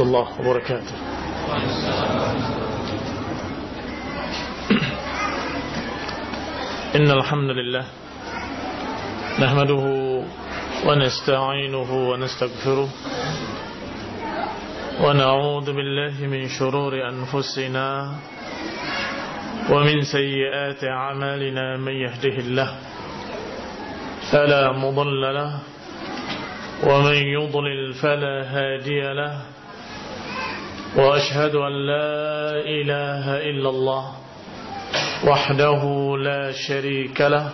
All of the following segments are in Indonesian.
الله وبركاته. إن الحمد لله نحمده ونستعينه ونستغفره ونعوذ بالله من شرور أنفسنا ومن سيئات أعمالنا. من يهده الله فلا مضل له ومن يضلل فلا هادي له وأشهد أن لا إله إلا الله وحده لا شريك له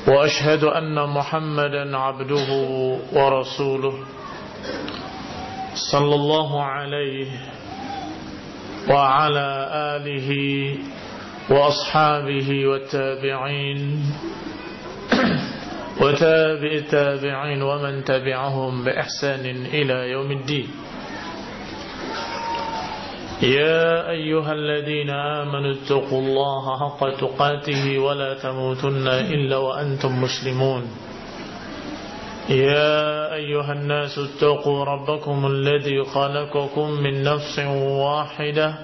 وأشهد أن محمدا عبده ورسوله صلى الله عليه وعلى آله وأصحابه والتابعين وتابع التابعين ومن تبعهم بإحسان إلى يوم الدين. يا أيها الذين آمنوا اتقوا الله حق تقاته ولا تموتن إلا وأنتم مسلمون. يا أيها الناس اتقوا ربكم الذي خلقكم من نفس واحدة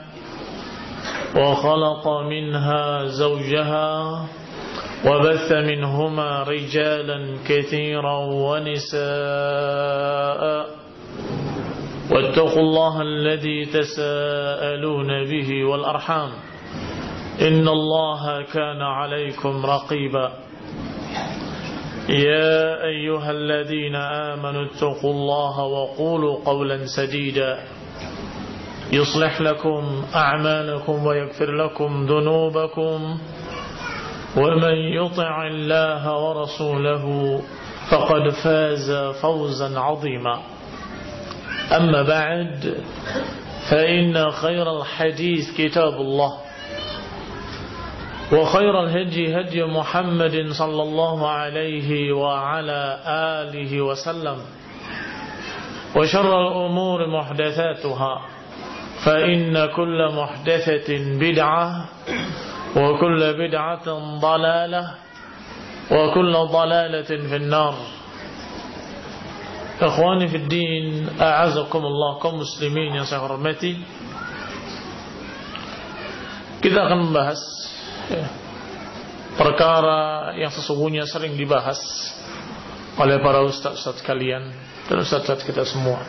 وخلق منها زوجها وبث منهما رجالا كثيرا ونساء واتقوا الله الذي تساءلون به والأرحام إن الله كان عليكم رقيبا. يا أيها الذين آمنوا اتقوا الله وقولوا قولا سديدا يصلح لكم أعمالكم ويغفر لكم ذنوبكم ومن يطع الله ورسوله فقد فاز فوزا عظيما. أما بعد فإن خير الحديث كتاب الله وخير الهدي هدي محمد صلى الله عليه وعلى آله وسلم وشر الأمور محدثاتها فإن كل محدثة بدعة وكل بدعة ضلالة وكل ضلالة في النار. Ikhwani fi din, a'azakumullah, kaum muslimin yang saya hormati. Kita akan membahas perkara yang sesungguhnya sering dibahas oleh para ustaz-ustaz kalian dan ustaz-ustaz kita semua,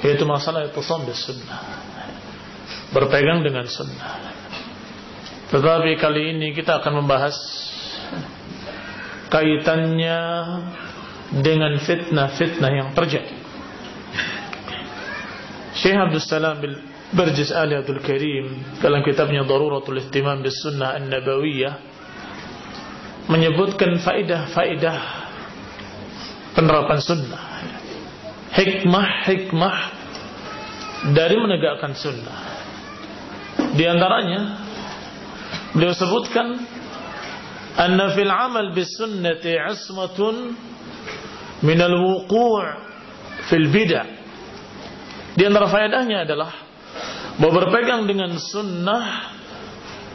yaitu masalah ittisam bis sunnah, berpegang dengan sunnah. Tetapi kali ini kita akan membahas kaitannya dengan fitnah-fitnah yang terjadi. Syekh Abdul Salam Barjis Ali Abdul Karim dalam kitabnya Daruratul Ihtimam bis Sunnah An-Nabawiyah menyebutkan faedah-faedah penerapan sunnah, hikmah-hikmah dari menegakkan sunnah. Di antaranya beliau sebutkan anna fil amal bis sunnati ismatun min al-wuqu' fil bid'ah. Di antara faedahnya adalah bahwa berpegang dengan sunnah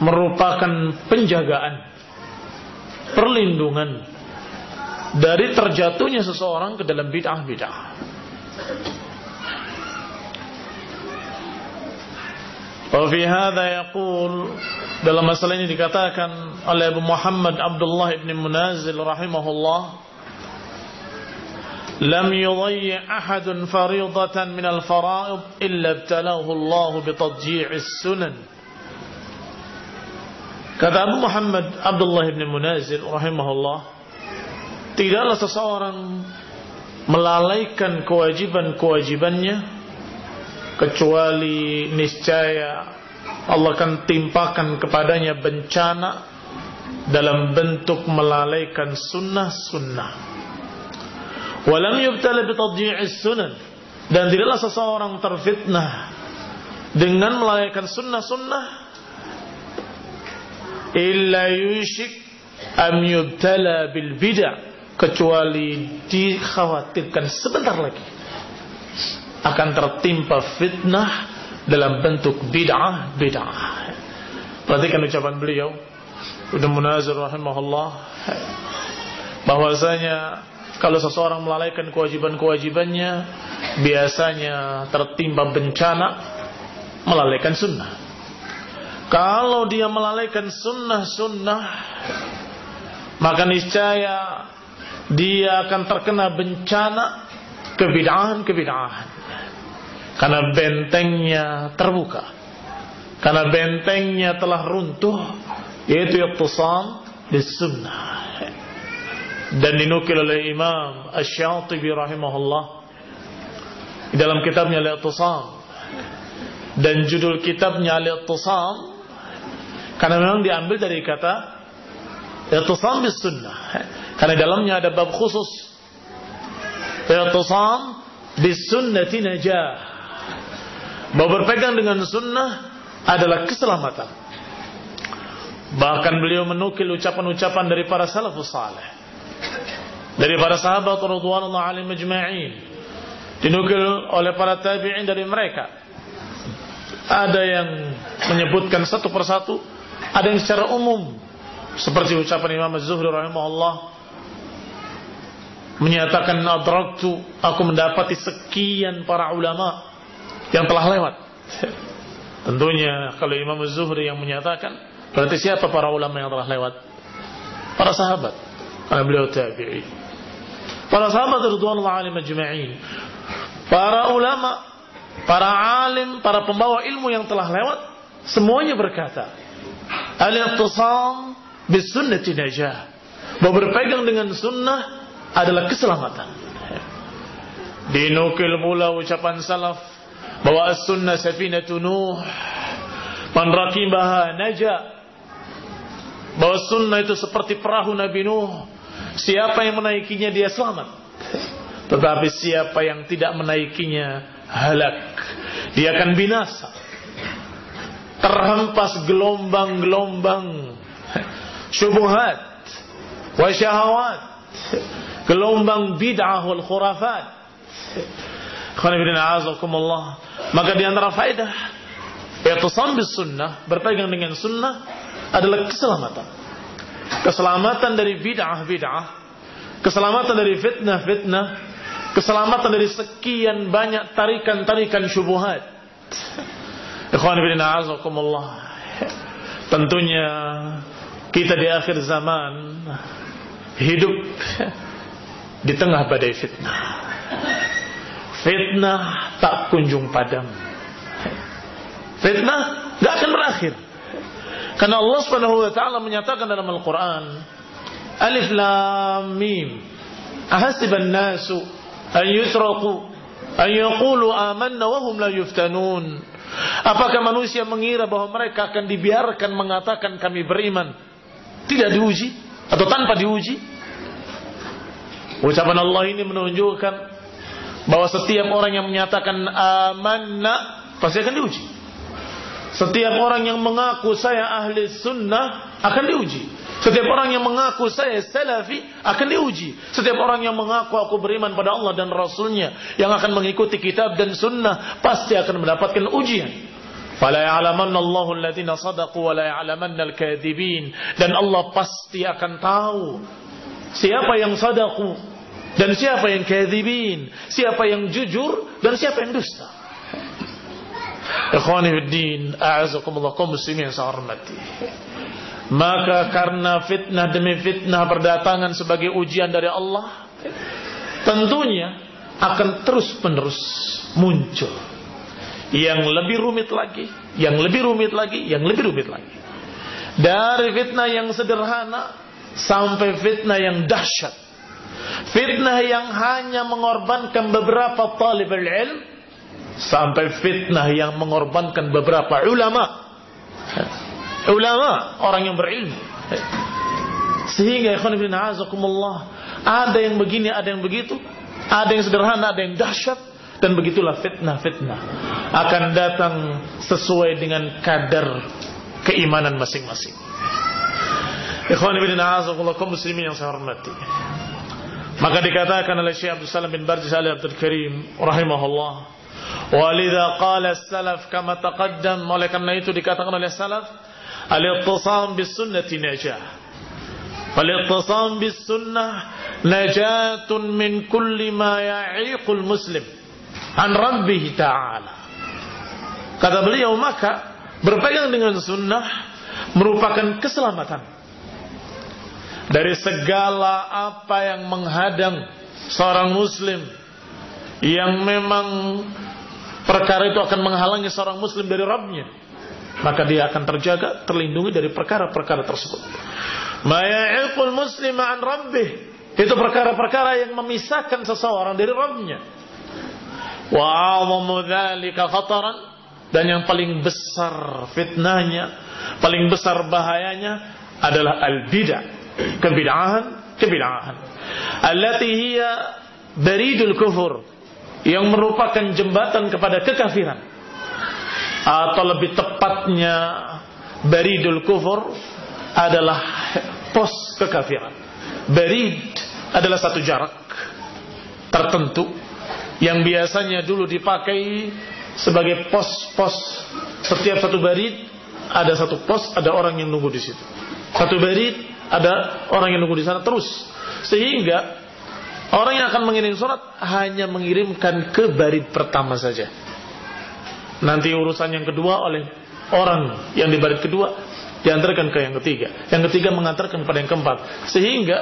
merupakan penjagaan, perlindungan dari terjatuhnya seseorang ke dalam bid'ah-bid'ah. Wa fi hadza yaqul, dalam masalah ini dikatakan oleh Abu Muhammad Abdullah ibn Munazil rahimahullah, lam yudayyi' ahadun fariidatan min al-fara'id illa ibtalahu Allah bitadji'is sunan. Kata Abu Muhammad Abdullah ibn Munazil rahimahullah, tidaklah seseorang melalaikan kewajiban-kewajibannya kecuali niscaya Allah akan timpakan kepadanya bencana dalam bentuk melalaikan sunnah-sunnah. Walam yubtala bitadji'is sunan, dan tidaklah seseorang terfitnah dengan melalaikan sunnah-sunnah illa yushik am yubtala bil bid'ah, kecuali dikhawatirkan sebentar lagi akan tertimpa fitnah dalam bentuk bid'ah. Perhatikan ucapan beliau Ibnu Munazir rahimahullah, bahwasanya kalau seseorang melalaikan kewajiban-kewajibannya, biasanya tertimpa bencana melalaikan sunnah. Kalau dia melalaikan sunnah-sunnah, maka niscaya dia akan terkena bencana kebid'ahan-kebid'ahan. Karena bentengnya terbuka, karena bentengnya telah runtuh, yaitu ittisam bis sunnah. Dan dinukil oleh Imam Asy-Syatibi rahimahullah di dalam kitabnya Al-I'tisam, dan judul kitabnya Al-I'tisam karena memang diambil dari kata i'tisam bis sunnah, karena dalamnya ada bab khusus i'tisam bis sunnati najah, bahwa berpegang dengan sunnah adalah keselamatan. Bahkan beliau menukil ucapan-ucapan dari para salafus saleh, dari para sahabat radhiyallahu alaihim ajma'in, dinukil oleh para tabi'in dari mereka. Ada yang menyebutkan satu persatu, ada yang secara umum, seperti ucapan Imam Az-Zuhri rahimahullah, menyatakan adraktu, aku mendapati sekian para ulama yang telah lewat. Tentunya kalau Imam Az-Zuhri yang menyatakan, berarti siapa para ulama yang telah lewat? Para sahabat, karena beliau tabi'i. Para sahabat radhiyallahu alaihim ajma'in, para ulama, para alim, para pembawa ilmu yang telah lewat, semuanya berkata, al-i'tisam bis sunnati najah, bahwa berpegang dengan sunnah adalah keselamatan. Dinukil pula ucapan salaf bahwa as-sunnah safinatu Nuh, man raqibaha naja, bahwa sunnah itu seperti perahu Nabi Nuh, siapa yang menaikinya dia selamat, tetapi siapa yang tidak menaikinya halak, dia akan binasa, terhempas gelombang-gelombang syubhat wa syahawat, gelombang bid'ah wal khurafat. Maka di antara faedah i'tisam bis sunnah, berpegang dengan sunnah, adalah keselamatan. Keselamatan dari bid'ah-bid'ah, keselamatan dari fitnah-fitnah, keselamatan dari sekian banyak tarikan-tarikan syubhat. Ikhwan fillah azakumullah. Tentunya kita di akhir zaman hidup di tengah badai fitnah. Fitnah tak kunjung padam. Fitnah tidak akan berakhir. Karena Allah Subhanahu wa taala menyatakan dalam Al-Qur'an, Alif Lam Mim, ahasiban nasu an yusraku an yaqulu amanna wa hum la yuftanun. Apakah manusia mengira bahwa mereka akan dibiarkan mengatakan kami beriman, tidak diuji atau tanpa diuji? Ucapan Allah ini menunjukkan bahwa setiap orang yang menyatakan amanna pasti akan diuji. Setiap orang yang mengaku saya ahli sunnah akan diuji. Setiap orang yang mengaku saya salafi akan diuji. Setiap orang yang mengaku aku beriman pada Allah dan Rasulnya, yang akan mengikuti kitab dan sunnah, pasti akan mendapatkan ujian. Fala ya'lamanna Allahu alladziina shadaqu wa la ya'lamanna al-kadzibin. Dan Allah pasti akan tahu siapa yang shadaqu dan siapa yang kadzibin, siapa yang jujur dan siapa yang dusta. Ikhwani fiddin, a'azakumullah, kaum muslimin yang saya hormati. Maka karena fitnah demi fitnah berdatangan sebagai ujian dari Allah, tentunya akan terus-menerus muncul yang lebih rumit lagi, yang lebih rumit lagi, yang lebih rumit lagi. Dari fitnah yang sederhana sampai fitnah yang dahsyat. Fitnah yang hanya mengorbankan beberapa talibul ilm, sampai fitnah yang mengorbankan beberapa ulama. Ulama, orang yang berilmu. Sehingga ikhwan fillah azakumullah, ada yang begini, ada yang begitu, ada yang sederhana, ada yang dahsyat, dan begitulah fitnah-fitnah akan datang sesuai dengan kadar keimanan masing-masing. Ikhwan fillah azakumullah, kaum muslimin yang saya hormati. Maka dikatakan oleh Syekh Abdul Salam bin Barjis Al-Abdul Karim rahimahullah, walidha qala as-salaf kama taqaddam, oleh karena itu dikatakan oleh salaf, al-ittisam bis sunnati najah, Fal-ittisam bis sunnah najatun min kulli ma ya'iqul muslim an rabbih ta'ala. Kata beliau, maka berpegang dengan sunnah merupakan keselamatan dari segala apa yang menghadang seorang muslim, yang memang perkara itu akan menghalangi seorang muslim dari Rabbnya. Maka dia akan terjaga, terlindungi dari perkara-perkara tersebut. Ma ya'iqul muslim an rabbih, itu perkara-perkara yang memisahkan seseorang dari Rabbnya. Wa a'zamu dzalika khataran, dan yang paling besar fitnahnya, paling besar bahayanya adalah al-bid'ah, kebid'ahan allati hiya baridul kufur, yang merupakan jembatan kepada kekafiran. Atau lebih tepatnya baridul kufur adalah pos kekafiran. Barid adalah satu jarak tertentu yang biasanya dulu dipakai sebagai pos-pos. Setiap satu barid ada satu pos, ada orang yang nunggu di situ. Satu barid ada orang yang nunggu di sana terus, sehingga orang yang akan mengirim surat hanya mengirimkan ke barid pertama saja. Nanti urusan yang kedua oleh orang yang di barid kedua diantarkan ke yang ketiga. Yang ketiga mengantarkan kepada yang keempat, sehingga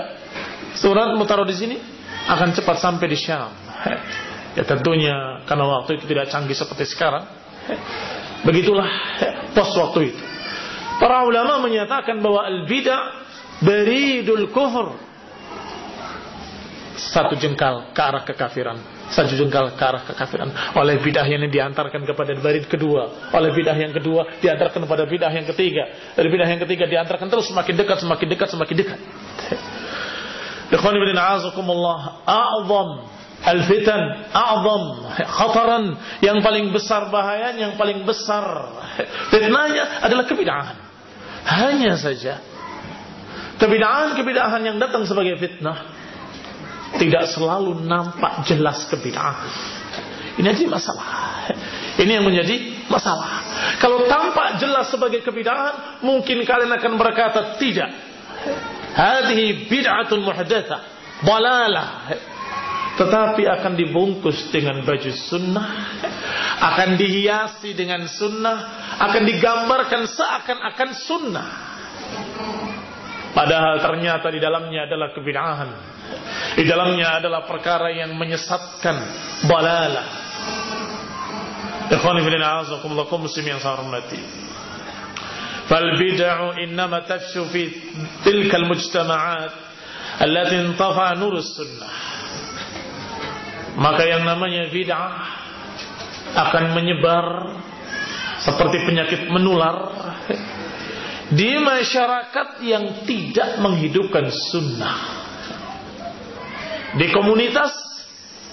surat taruh di sini akan cepat sampai di Syam. Ya tentunya karena waktu itu tidak canggih seperti sekarang. Begitulah pos waktu itu. Para ulama menyatakan bahwa al-bid'ah baridul kufur, satu jengkal ke arah kekafiran, satu jengkal ke arah kekafiran. Oleh bidah yang diantarkan kepada barid kedua, oleh bidah yang kedua diantarkan kepada bidah yang ketiga, dari bidah yang ketiga diantarkan terus semakin dekat, semakin dekat, semakin dekat. Ikhwan ibn a'azakumullah, a'zam al-fitan, a'zam khataran, yang paling besar bahayanya, yang paling besar fitnahnya adalah kebid'ahan. Hanya saja kebid'ahan yang datang sebagai fitnah tidak selalu nampak jelas kebid'ahan. Ini jadi masalah. Ini yang menjadi masalah. Kalau tampak jelas sebagai kebid'ahan, mungkin kalian akan berkata tidak, hadhihi bid'atun muhdatsah, dhalalah. Tetapi akan dibungkus dengan baju sunnah, akan dihiasi dengan sunnah, akan digambarkan seakan-akan sunnah, padahal ternyata di dalamnya adalah kebid'ahan. Di dalamnya adalah perkara yang menyesatkan, dhalalah. Ikhwani fillah, a'azakumullah, kaum muslimin yang saya hormati. Fal bid'u innama tafshu fi tilka al-mujtama'at allati intafa nurus sunnah. Maka yang namanya bid'ah akan menyebar seperti penyakit menular di masyarakat yang tidak menghidupkan sunnah, di komunitas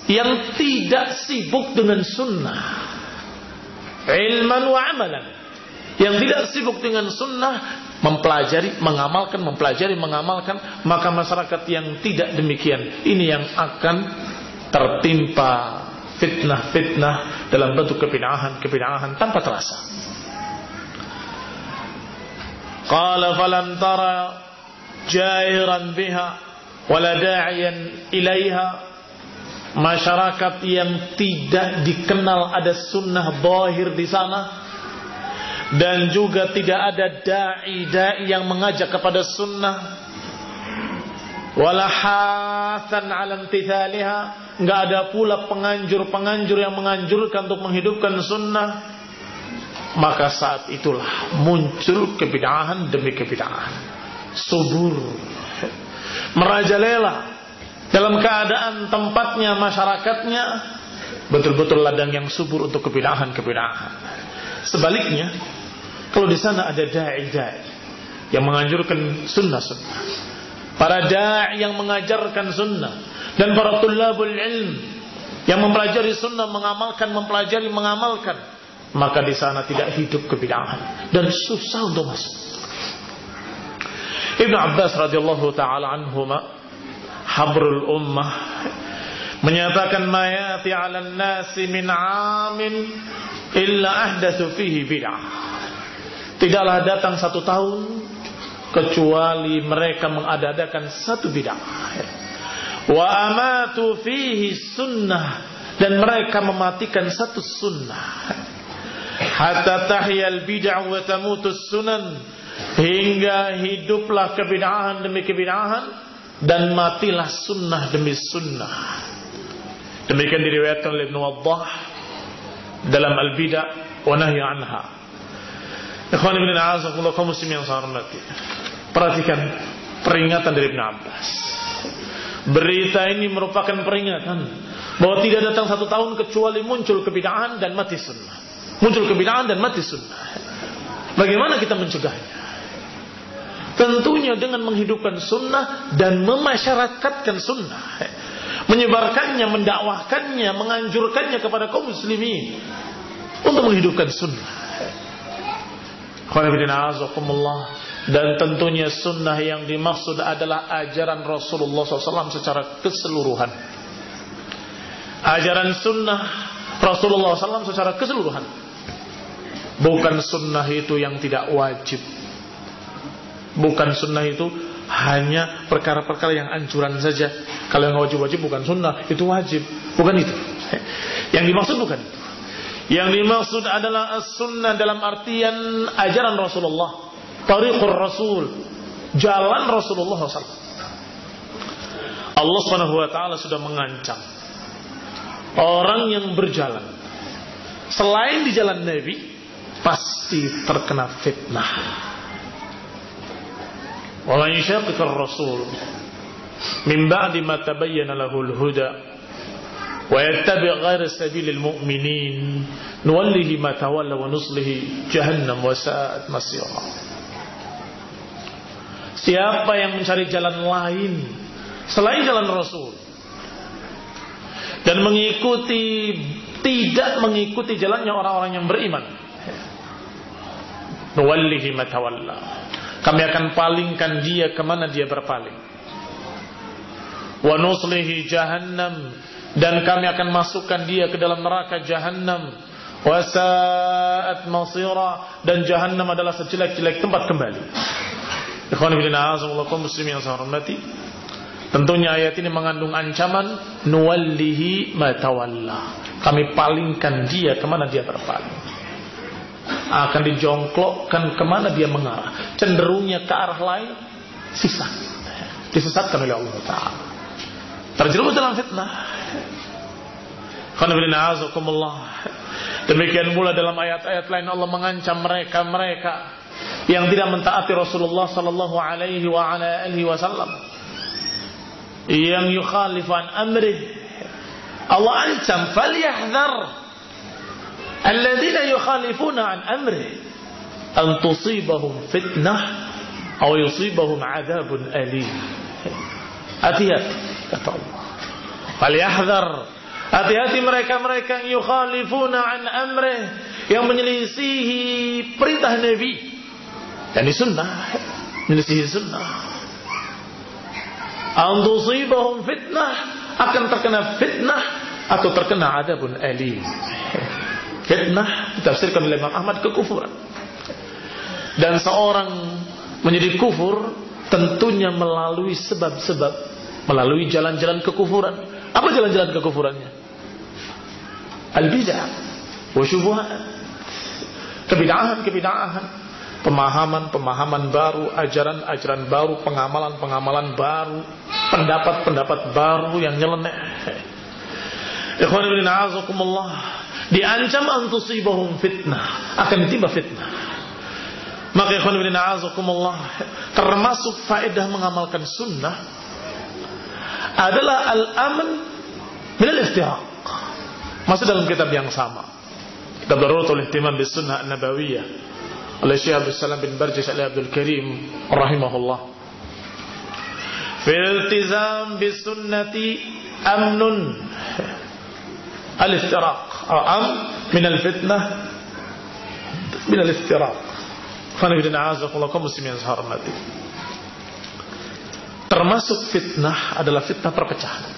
yang tidak sibuk dengan sunnah, ilman wa amalan, yang tidak sibuk dengan sunnah, mempelajari, mengamalkan, mempelajari, mengamalkan. Maka masyarakat yang tidak demikian, ini yang akan tertimpa fitnah-fitnah dalam bentuk kebid'ahan tanpa terasa. Qala falam tara jairan biha wala da'iyan ilaiha. Masyarakat yang tidak dikenal ada sunnah zahir di sana, dan juga tidak ada dai yang mengajak kepada sunnah, wala hasan 'ala imtithaliha, enggak ada pula penganjur-penganjur yang menganjurkan untuk menghidupkan sunnah. Maka saat itulah muncul kebid'ahan demi kebid'ahan, subur, merajalela dalam keadaan tempatnya, masyarakatnya betul-betul ladang yang subur untuk kebid'ahan. Sebaliknya, kalau di sana ada dai-dai yang menganjurkan sunnah-sunnah, para dai yang mengajarkan sunnah, dan para tullabul ilm yang mempelajari sunnah, mengamalkan, mempelajari, mengamalkan, maka di sana tidak hidup kebid'ahan dan susah untuk masuk. Ibnu Abbas radhiyallahu taala anhuma, habrul ummah, menyatakan ma yati 'alan nasi min 'amin illa ahdatsu fihi bid'ah. Tidaklah datang satu tahun kecuali mereka mengada-adakan satu bid'ah. Wa amatu fihi sunnah, dan mereka mematikan satu sunnah. Hatta tahyal bid'ah wa tamutus sunan, hingga hiduplah kebid'ahan demi kebid'ahan dan matilah sunnah demi sunnah. Demikian diriwayatkan oleh Ibnu Waddah dalam Al-Bid'ah wa Nahy Anha. Ikhwan ibn a'azakumullah, kaum muslimin yang saya hormati, perhatikan peringatan dari Ibnu Abbas. Berita ini merupakan peringatan bahwa tidak datang satu tahun kecuali muncul kebid'ahan dan mati sunnah. Muncul kebid'ahan dan mati sunnah. Bagaimana kita mencegahnya? Tentunya dengan menghidupkan sunnah dan memasyarakatkan sunnah, menyebarkannya, mendakwahkannya, menganjurkannya kepada kaum muslimin untuk menghidupkan sunnah. Dan tentunya sunnah yang dimaksud adalah ajaran Rasulullah SAW secara keseluruhan. Ajaran sunnah Rasulullah SAW secara keseluruhan. Bukan sunnah itu yang tidak wajib. Bukan sunnah itu hanya perkara-perkara yang anjuran saja. Kalau yang wajib-wajib bukan sunnah, itu wajib. Bukan itu. Yang dimaksud bukan itu. Yang dimaksud adalah as-sunnah dalam artian ajaran Rasulullah, tariqur Rasul, jalan Rasulullah SAW. Allah SWT sudah mengancam orang yang berjalan selain di jalan Nabi pasti terkena fitnah. Wa man yushaqiqir rasul min ba'di ma tabayyana lahul huda wa yattabi' ghayra sabilil mu'minin nuwallihi ma tawalla wa nuslihi jahannam wa sa'at masira. Siapa yang mencari jalan lain selain jalan Rasul dan tidak mengikuti jalannya orang-orang yang beriman, nuwallihi ma tawalla, kami akan palingkan dia kemana dia berpaling, wa nuslihi jahannam, dan kami akan masukkan dia ke dalam neraka jahannam, wa sa'at masira, dan jahannam adalah sejelek-jelek tempat kembali. Ikhwan fillah, kaum muslimin yang saya hormati, tentunya ayat ini mengandung ancaman nuwallihi ma tawalla, kami palingkan dia kemana dia berpaling, akan dijongklokkan kemana dia mengarah, cenderungnya ke arah lain, disesatkan oleh Allah Ta'ala, terjerumus dalam fitnah. Demikian pula dalam ayat-ayat lain Allah mengancam mereka yang tidak mentaati Rasulullah sallallahu alaihi wa ala alihi wasallam, yang yukhalifan amrih. Allah ancam, falyahdhar alladzina yukhalifuna an amrih an tusibahum fitnah aw yusibahum adzabun alim. Hati-hati, kata Allah. Falyahdhar, hati-hati mereka-mereka yang yukhalifuna an amrih, yang menyelisihi perintah Nabi, yani sunnah, menyelisihi sunnah. An tusibahum fitnah, akan terkena fitnah atau terkena adzabun alim. Fitnah ditafsirkan oleh Imam Ahmad kekufuran. Dan seorang menjadi kufur tentunya melalui sebab-sebab, melalui jalan-jalan kekufuran. Apa jalan-jalan kekufurannya? Al-bid'ah wa syubhat, kebid'ahan, pemahaman-pemahaman baru, ajaran-ajaran baru, pengamalan-pengamalan baru, pendapat-pendapat baru yang nyeleneh. Ikhwan ibn a'azakumullah, diancam antusibahum fitnah, akan ditimpa fitnah. Maka ikhwan ibn a'azakumullah, termasuk faedah mengamalkan sunnah adalah al-aman min al-iftiraq. Masih dalam kitab yang sama, kitab Daruratul Ihtimam bis Sunnah An-Nabawiyah oleh Syekh Abdul Salam bin Barjis Al-Abdul Karim rahimahullah. Filtizam bis sunnati amnun al-iftiraq, am min al-fitnah min al-iftiraq. Termasuk fitnah adalah fitnah perpecahan.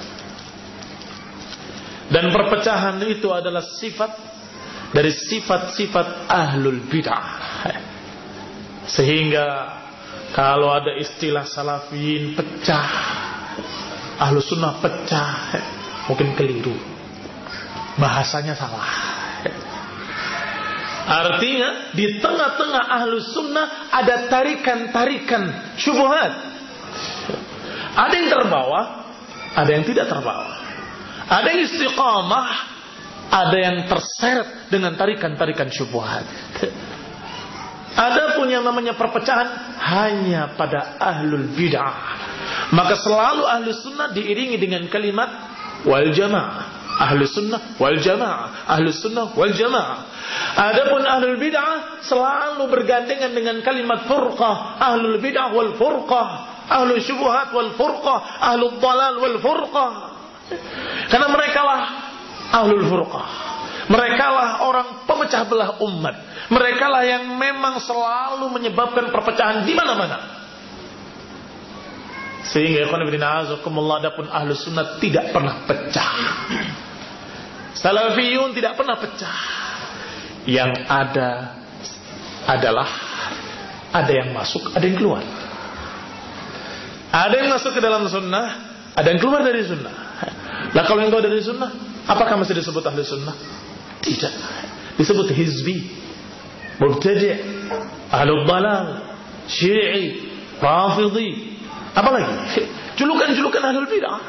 Dan perpecahan itu adalah sifat dari sifat-sifat ahlul bid'ah. Sehingga Kalau ada istilah salafiyin pecah, Ahlus Sunnah pecah, mungkin keliru, bahasanya salah. Artinya di tengah-tengah Ahlus Sunnah ada tarikan-tarikan syubhat. Ada yang terbawa, ada yang tidak terbawa. Ada yang istiqamah, ada yang terseret dengan tarikan-tarikan syubhat. Adapun yang namanya perpecahan hanya pada ahlul bid'ah. Maka selalu ahlus sunnah diiringi dengan kalimat wal jamaah. Ahlus sunnah wal jamaah. Ahlus sunnah wal jamaah. Adapun ahlul bid'ah selalu bergandengan dengan kalimat furqah. Ahlul bid'ah wal furqah. Ahlul syubhat wal furqah. Ahlul dalal wal furqah. Karena merekalah ahlul furqah. Merekalah orang pemecah belah umat. Merekalah yang memang selalu menyebabkan perpecahan di mana-mana. Sehingga ikhwan fillah azakumullah, adapun ahlus sunnah tidak pernah pecah. Salafiyun tidak pernah pecah. Yang ada adalah ada yang masuk, ada yang keluar. Ada yang masuk ke dalam sunnah, ada yang keluar dari sunnah. Nah kalau yang keluar dari sunnah, apakah masih disebut ahlus sunnah? Tidak. Disebut hizbi, mubtadi', ahlul dalal, syi'i, rafidhi, apalagi julukan-julukan ahlul bid'ah.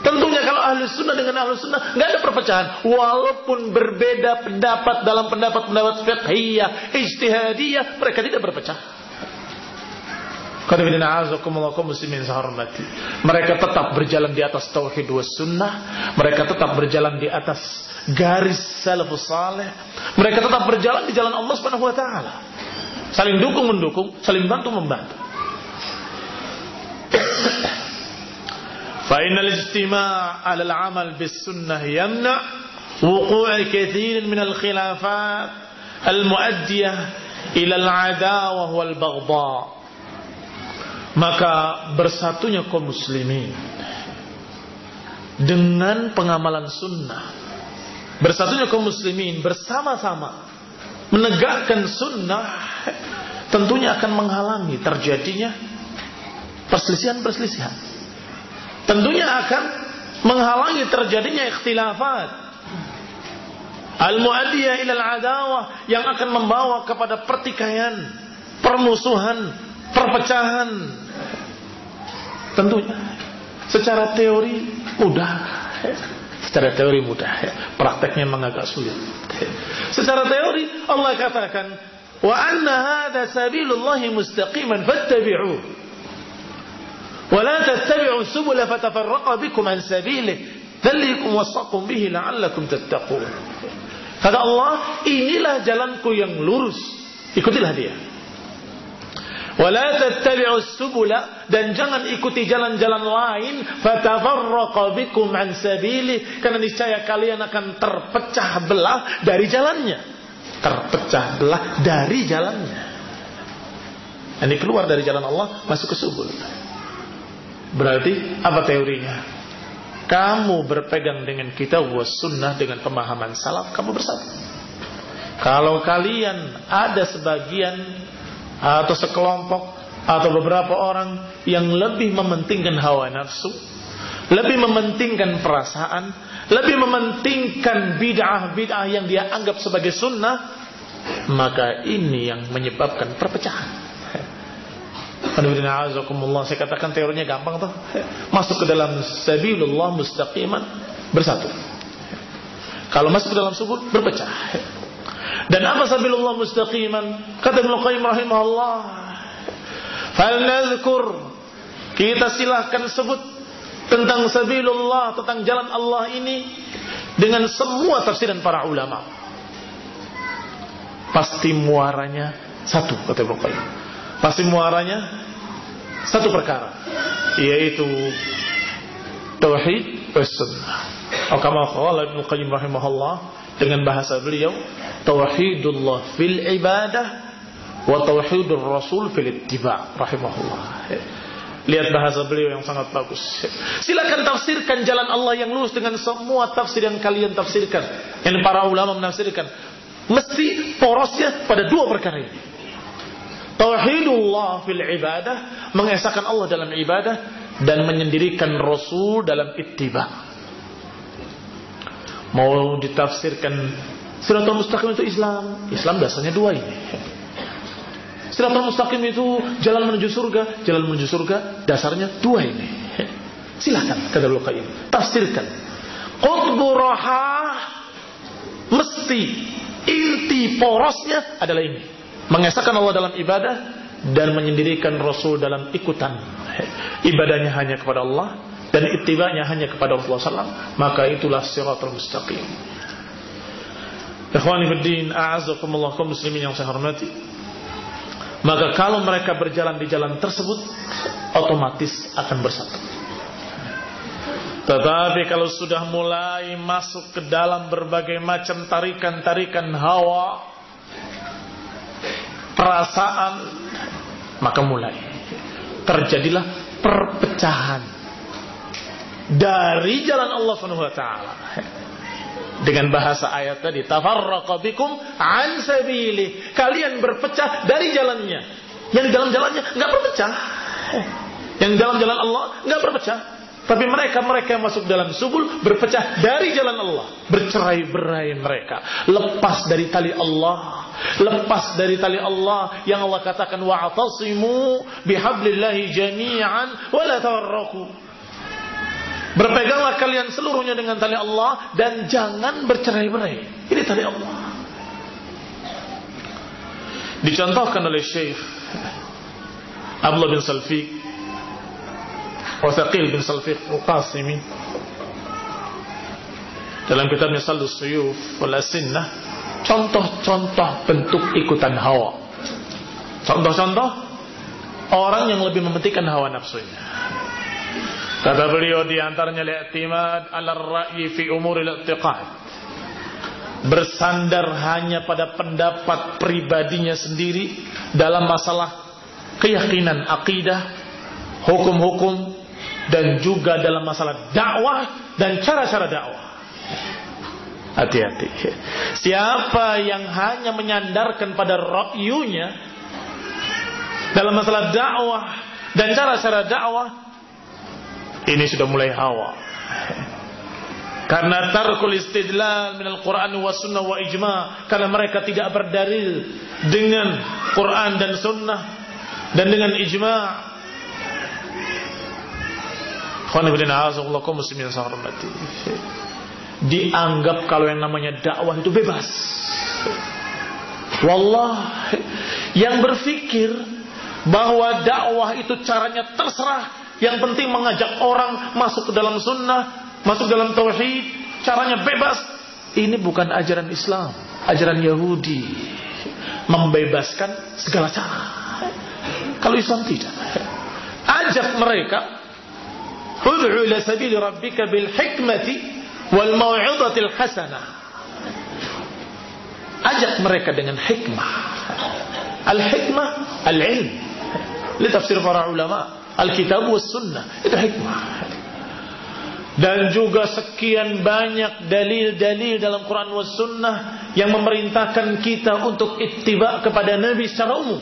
Tentunya kalau ahlus sunnah dengan ahlus sunnah nggak ada perpecahan, walaupun berbeda pendapat dalam pendapat-pendapat fiqhiyah, ijtihadiyah, mereka tidak berpecah. Mereka tetap berjalan di atas tauhid was sunnah. Mereka tetap berjalan di atas garis salafus saleh. Mereka tetap berjalan di jalan Allah Subhanahu wa taala. Saling dukung mendukung, saling bantu membantu. Fa innal ijtima' 'ala al-'amal bis sunnah yamna' wuqu' katsirin min al-khilafat al-mu'addiyah ila al-'adawah wal baghdha. Maka bersatunya kaum muslimin dengan pengamalan sunnah, bersatunya kaum muslimin bersama-sama menegakkan sunnah, tentunya akan menghalangi terjadinya perselisihan-perselisihan. Tentunya akan menghalangi terjadinya ikhtilafat al-mu'addiyah ila al-adawah, yang akan membawa kepada pertikaian, permusuhan, perpecahan. Tentunya secara teori mudah, prakteknya memang agak sulit. Secara teori Allah katakan, wa anna hadza sabilullahi mustaqiman fattabi'uhu wa la tattabi'u subula fatafarraqa bikum an sabilihi dzalikum wasaqum bihi la'allakum tattaqun. Kata Allah, inilah jalanku yang lurus, ikutilah dia. Wala tattabi'us subula, dan jangan ikuti jalan-jalan lain, fatafarraqa bikum an sabili, karena niscaya kalian akan terpecah belah dari jalannya. Terpecah belah dari jalannya. Ini keluar dari jalan Allah, masuk ke subul. Berarti apa teorinya? Kamu berpegang dengan kitab was sunnah, dengan pemahaman salaf, kamu bersatu. Kalau kalian ada sebagian atau sekelompok atau beberapa orang yang lebih mementingkan hawa nafsu, lebih mementingkan perasaan, lebih mementingkan bid'ah-bid'ah yang dia anggap sebagai sunnah, maka ini yang menyebabkan perpecahan. Saya katakan teorinya gampang tuh. Masuk ke dalam sabilullah mustaqiman, bersatu. Kalau masuk ke dalam subul, berpecah. Dan apa sabilullah mustaqiman? Kata Ibnu Qayyim rahimahullah, falnadhkur, kita silahkan sebut tentang sabilullah, tentang jalan Allah ini dengan semua tafsiran para ulama. Pasti muaranya satu, kata Ibnu Qayyim. Pasti muaranya satu perkara, yaitu tauhid was sunnah. Atau kama qala Ibnu Qayyim rahimahullah, dengan bahasa beliau, tauhidullah fil ibadah wa tauhidur rasul fil ittiba' rahimahullah. Lihat bahasa beliau yang sangat bagus. Silakan tafsirkan jalan Allah yang lurus dengan semua tafsir yang kalian tafsirkan, yang para ulama menafsirkan. Mesti porosnya pada dua perkara ini. Tauhidullah fil ibadah, mengesahkan Allah dalam ibadah dan menyendirikan Rasul dalam ittiba. Mau ditafsirkan Siratal Mustaqim itu Islam. Islam dasarnya dua ini. Siratal Mustaqim itu jalan menuju surga. Jalan menuju surga dasarnya dua ini. Silakan kata Al-Qayyim, tafsirkan. Qutbu Rahah, mesti inti porosnya adalah ini, mengesahkan Allah dalam ibadah dan menyendirikan Rasul dalam ikutan. Ibadahnya hanya kepada Allah dan ittibanya hanya kepada Rasulullah SAW. Maka itulah Siratal Mustaqim. Ikhwani fiddin, a'azzakumullah, kaum muslimin yang saya hormati. Maka kalau mereka berjalan di jalan tersebut, otomatis akan bersatu. Tetapi kalau sudah mulai masuk ke dalam berbagai macam tarikan-tarikan hawa, perasaan, maka mulai terjadilah perpecahan dari jalan Allah Subhanahu wa taala. Dengan bahasa ayat tadi, tafarraqa bikum an sabili, kalian berpecah dari jalannya. Yang di dalam jalannya enggak berpecah. Yang di dalam jalan Allah enggak berpecah. Tapi mereka yang masuk dalam subul berpecah dari jalan Allah, bercerai-berai mereka, lepas dari tali Allah, lepas dari tali Allah yang Allah katakan wa'tasimu bihablillahi jami'an wa la tafarraqu. Berpeganglah kalian seluruhnya dengan tali Allah dan jangan bercerai-berai. Ini tali Allah. Dicontohkan oleh Syekh Abdullah bin Salfiq Wathaqil bin Salfiq Al-Qasimi dalam kitabnya Saldus Suyuf wal Asinnah, contoh-contoh bentuk ikutan hawa, contoh-contoh orang yang lebih mementingkan hawa nafsunya. Kata beliau, di antaranya al-i'timad 'ala ar-ra'yi fi umur al-i'tiqad, bersandar hanya pada pendapat pribadinya sendiri dalam masalah keyakinan akidah, hukum-hukum, dan juga dalam masalah dakwah dan cara-cara dakwah. Hati-hati. Siapa yang hanya menyandarkan pada ra'yunya dalam masalah dakwah dan cara-cara dakwah, ini sudah mulai hawa. Karena tarkul istidlal minal Qur'an wa sunnah wa ijma', karena mereka tidak berdalil dengan Qur'an dan sunnah dan dengan ijma'. Dianggap kalau yang namanya dakwah itu bebas. Wallah, yang berpikir bahwa dakwah itu caranya terserah, yang penting mengajak orang masuk ke dalam sunnah, masuk dalam tauhid, caranya bebas, ini bukan ajaran Islam, ajaran Yahudi, membebaskan segala cara. Kalau Islam tidak, ajak mereka, ud'u ila sabili rabbika bil hikmati wal mau'izatil hasanah. Ajak mereka dengan hikmah. Al-hikmah al-ilm. Li tafsir para ulama, al-kitab was sunnah, itu hikmah. Dan juga sekian banyak dalil-dalil dalam Quran was sunnah yang memerintahkan kita untuk ittiba kepada Nabi secara umum.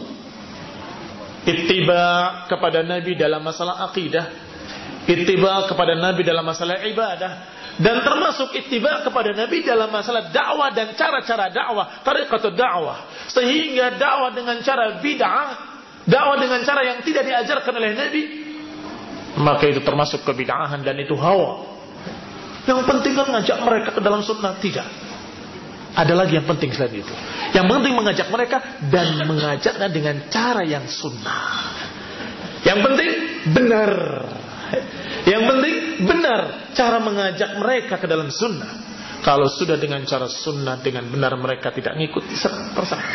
Ittiba kepada Nabi dalam masalah akidah, ittiba kepada Nabi dalam masalah ibadah, dan termasuk ittiba kepada Nabi dalam masalah dakwah dan cara-cara dakwah, tariqatul dakwah. Sehingga dakwah dengan cara bid'ah, dakwah dengan cara yang tidak diajarkan oleh Nabi, maka itu termasuk kebid'ahan dan itu hawa. Yang penting kan ngajak mereka ke dalam sunnah, tidak. Ada lagi yang penting selain itu. Yang penting mengajak mereka dan mengajaknya dengan cara yang sunnah. Yang penting benar. Yang penting benar cara mengajak mereka ke dalam sunnah. Kalau sudah dengan cara sunnah, dengan benar, mereka tidak ngikuti, terserah.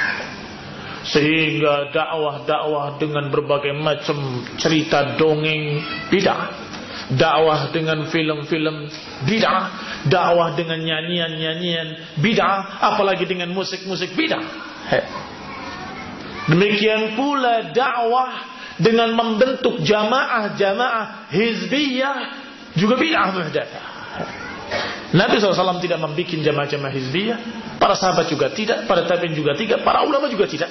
Sehingga dakwah-dakwah dengan berbagai macam cerita dongeng bid'ah, dakwah dengan film-film bid'ah, dakwah dengan nyanyian-nyanyian bid'ah, apalagi dengan musik-musik bid'ah. Demikian pula dakwah dengan membentuk jamaah-jamaah hizbiyah juga bid'ah muhdatsah. Nabi SAW tidak membuat jamaah-jamaah hizbiyah, para sahabat juga tidak, para tabi'in juga tidak, para ulama juga tidak.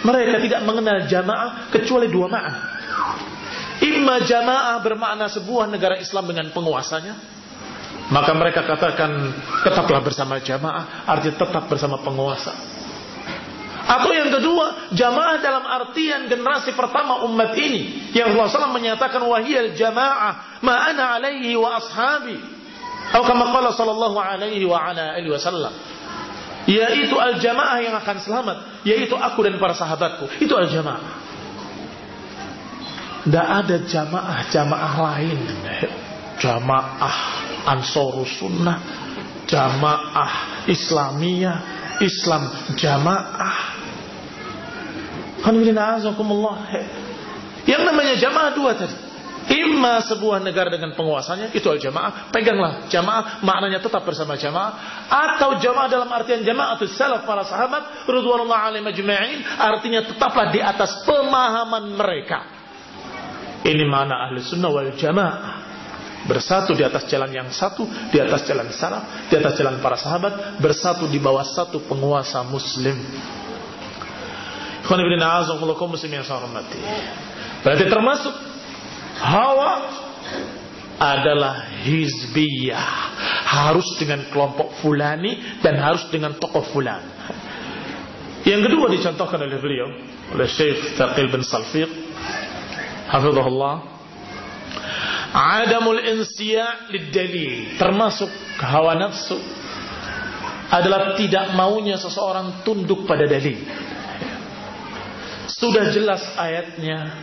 Mereka tidak mengenal jamaah kecuali dua makna. Imma jamaah bermakna sebuah negara Islam dengan penguasanya, maka mereka katakan tetaplah bersama jamaah, artinya tetap bersama penguasa. Atau yang kedua, jamaah dalam artian generasi pertama umat ini, yang Rasulullah SAW menyatakan wahiyal jamaah ma ana alaihi wa ashabi, atau kama qala sallallahu alaihi wa ala alihi wasallam, yaitu al-jamaah yang akan selamat, yaitu aku dan para sahabatku. Itu al-jamaah. Tidak ada jamaah lain. Jamaah Ansarus Sunnah, jamaah Islamiyah, Islam jamaah. Yang namanya jamaah dua tadi. Imma sebuah negara dengan penguasanya, itu al-jamaah, peganglah jamaah, maknanya tetap bersama jamaah. Atau jamaah dalam artian jamaatus salaf, para sahabat radhiyallahu alaihim ajma'in, artinya tetaplah di atas pemahaman mereka. Ini makna ahli sunnah wal jamaah, bersatu di atas jalan yang satu, di atas jalan salaf, di atas jalan para sahabat, bersatu di bawah satu penguasa muslim. Berarti termasuk hawa adalah hizbiyah, harus dengan kelompok fulani dan harus dengan tokoh fulan. Yang kedua dicontohkan oleh beliau, oleh Syekh Thaqil bin Salfiq hafizahullah, adamul insiya' lid-dalil. Termasuk hawa nafsu adalah tidak maunya seseorang tunduk pada dalil. Sudah jelas ayatnya,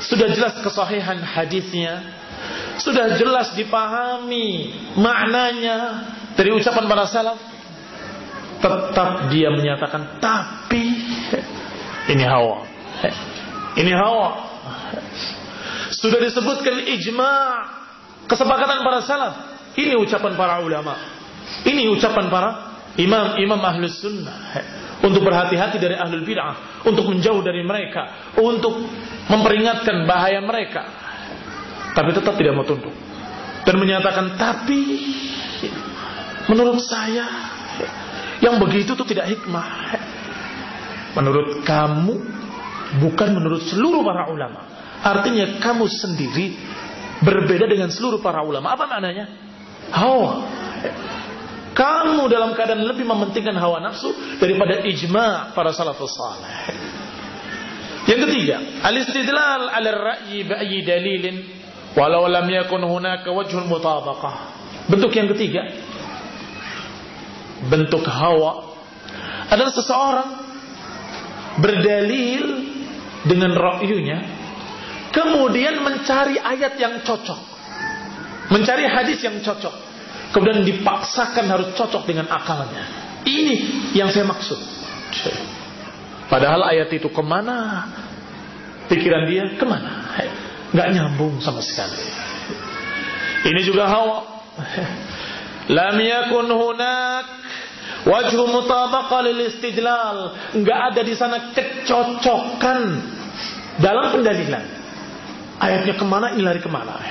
sudah jelas kesahihan hadisnya, sudah jelas dipahami maknanya dari ucapan para salaf, tetap dia menyatakan tapi ini hawa. Ini hawa. Sudah disebutkan ijma', kesepakatan para salaf, ini ucapan para ulama, ini ucapan para imam ahlus sunnah, untuk berhati-hati dari ahlul bid'ah, untuk menjauh dari mereka, untuk memperingatkan bahaya mereka. Tapi tetap tidak mau tunduk dan menyatakan tapi menurut saya yang begitu itu tidak hikmah. Menurut kamu, bukan menurut seluruh para ulama. Artinya kamu sendiri berbeda dengan seluruh para ulama. Apa maknanya? Hawa. Kamu dalam keadaan lebih mementingkan hawa nafsu daripada ijma' para salafus salih. Yang ketiga, al-istidlal 'ala ar-ra'yi bi'ayyi dalilin walau lam yakun hunaka wajhun mutabaqah. Bentuk yang ketiga, bentuk hawa adalah seseorang berdalil dengan ra'yunya, kemudian mencari ayat yang cocok, mencari hadis yang cocok, kemudian dipaksakan harus cocok dengan akalnya. Ini yang saya maksud. Padahal ayat itu kemana? Pikiran dia kemana? Gak nyambung sama sekali. Ini juga hawa. Lam yakun hunak wajhu mutabaqah lil istidlal. Gak ada di sana kecocokan dalam pendalilan. Ayatnya kemana, ini lari kemana.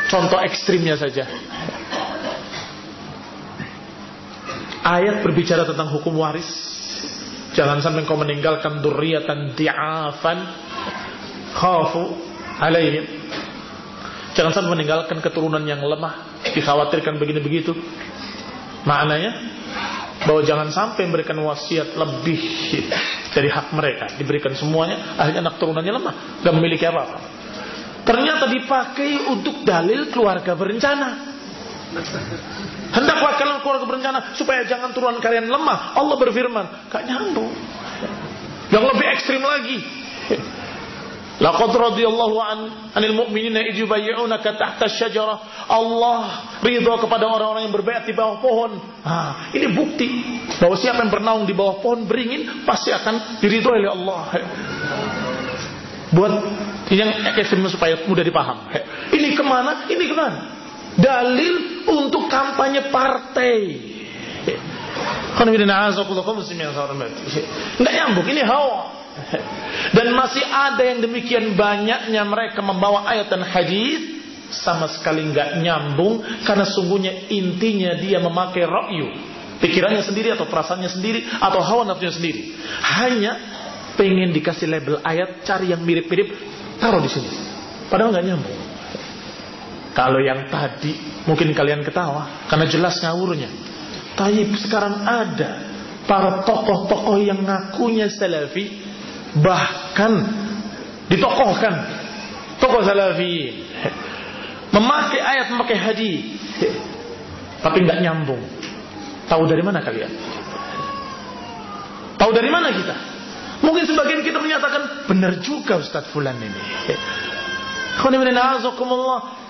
Contoh ekstrimnya saja. Ayat berbicara tentang hukum waris. Jangan sampai kau meninggalkan dzurriyyatan di'afan khafu alaihim. Jangan sampai meninggalkan keturunan yang lemah, dikhawatirkan begini begitu. Maknanya bahwa jangan sampai memberikan wasiat lebih dari hak mereka, diberikan semuanya, akhirnya anak turunannya lemah, gak memiliki apa-apa. Ternyata dipakai untuk dalil keluarga berencana. Hendaklah kalian keluarga berencana supaya jangan turunan kalian lemah. Allah berfirman, gak nyambung. Yang lebih ekstrim lagi, laqad radiyallahu anil mu'minina idh yubayyi'unaka tahta asy-syajarah. Allah ridha kepada orang-orang yang berbaiat di bawah pohon. Ini bukti bahwa siapa yang bernaung di bawah pohon beringin pasti akan diridhoi oleh Allah. Buat yang ekstrim supaya mudah dipaham. Ini kemana? Ini kemana? Dalil untuk kampanye partai. Nggak nyambung, ini hawa. Dan masih ada yang demikian banyaknya mereka membawa ayat dan hadis sama sekali nggak nyambung, karena sungguhnya intinya dia memakai ra'yu, pikirannya sendiri atau perasaannya sendiri atau hawa nafsunya sendiri. Hanya pengen dikasih label ayat, cari yang mirip-mirip, taruh di sini. Padahal nggak nyambung. Kalau yang tadi mungkin kalian ketawa karena jelas ngawurnya. Tapi sekarang ada para tokoh-tokoh yang ngakunya salafi, bahkan ditokohkan tokoh salafi, memakai ayat, memakai hadis, tapi nggak nyambung. Tahu dari mana kalian? Tahu dari mana kita? Mungkin sebagian kita menyatakan benar juga Ustaz Fulan ini.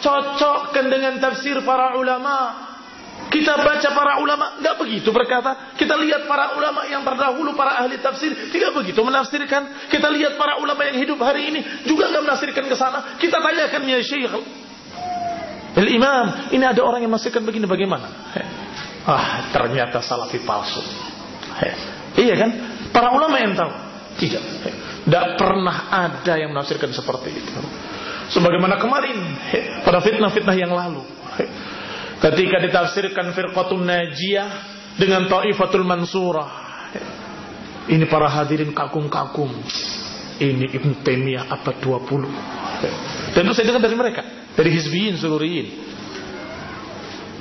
Cocokkan dengan tafsir para ulama. Kita baca para ulama, nggak begitu berkata. Kita lihat para ulama yang terdahulu, para ahli tafsir, tidak begitu menafsirkan. Kita lihat para ulama yang hidup hari ini juga nggak menafsirkan ke sana. Kita tanyakan, ya Syekh Al-Imam, ini ada orang yang menafsirkan begini, bagaimana? Ternyata salafi palsu. Iya kan? Para ulama yang tahu. Tidak. Tidak pernah ada yang menafsirkan seperti itu. Sebagaimana kemarin pada fitnah-fitnah yang lalu, ketika ditafsirkan firqatun najiyah dengan ta'ifatul mansurah, ini para hadirin kagum-kagum. Ini Ibn Taimiyah abad 20. Dan itu saya dengar dari mereka, dari hizbiyin sururiyin.